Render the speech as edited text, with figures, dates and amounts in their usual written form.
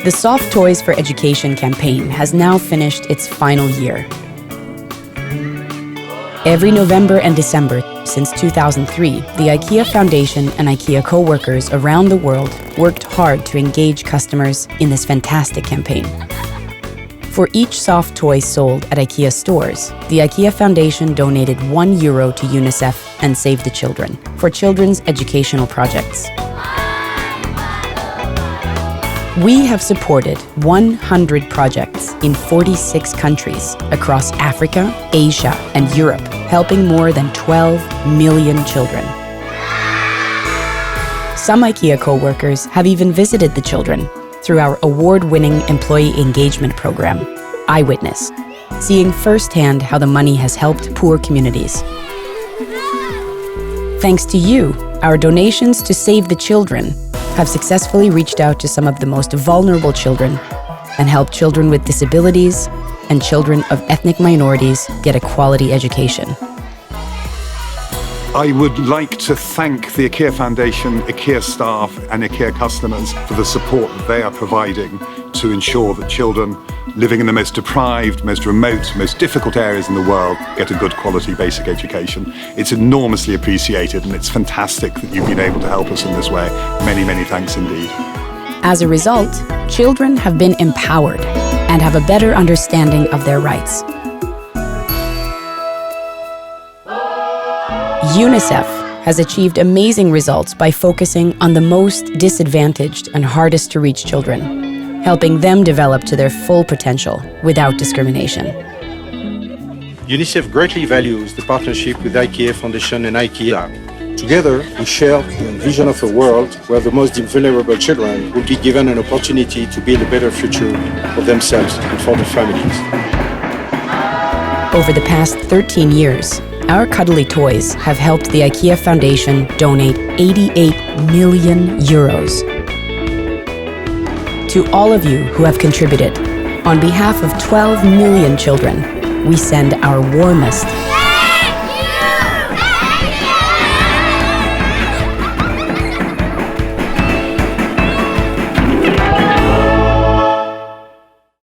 The Soft Toys for Education campaign has now finished its final year. Every November and December since 2003, the IKEA Foundation and IKEA co-workers around the world worked hard to engage customers in this fantastic campaign. For each soft toy sold at IKEA stores, the IKEA Foundation donated €1 to UNICEF and Save the Children for children's educational projects. We have supported 100 projects in 46 countries across Africa, Asia, and Europe, helping more than 12 million children. Some IKEA co-workers have even visited the children through our award-winning employee engagement program, Eyewitness, seeing firsthand how the money has helped poor communities. Thanks to you, our donations to Save the Children have successfully reached out to some of the most vulnerable children and helped children with disabilities and children of ethnic minorities get a quality education. I would like to thank the IKEA Foundation, IKEA staff and IKEA customers for the support that they are providing to ensure that children living in the most deprived, most remote, most difficult areas in the world get a good quality basic education. It's enormously appreciated and it's fantastic that you've been able to help us in this way. Many, many thanks indeed. As a result, children have been empowered and have a better understanding of their rights. UNICEF has achieved amazing results by focusing on the most disadvantaged and hardest to reach children, helping them develop to their full potential without discrimination. UNICEF greatly values the partnership with IKEA Foundation and IKEA. Together, we share the vision of a world where the most vulnerable children will be given an opportunity to build a better future for themselves and for their families. Over the past 13 years, our cuddly toys have helped the IKEA Foundation donate €88 million. To all of you who have contributed, on behalf of 12 million children, we send our warmest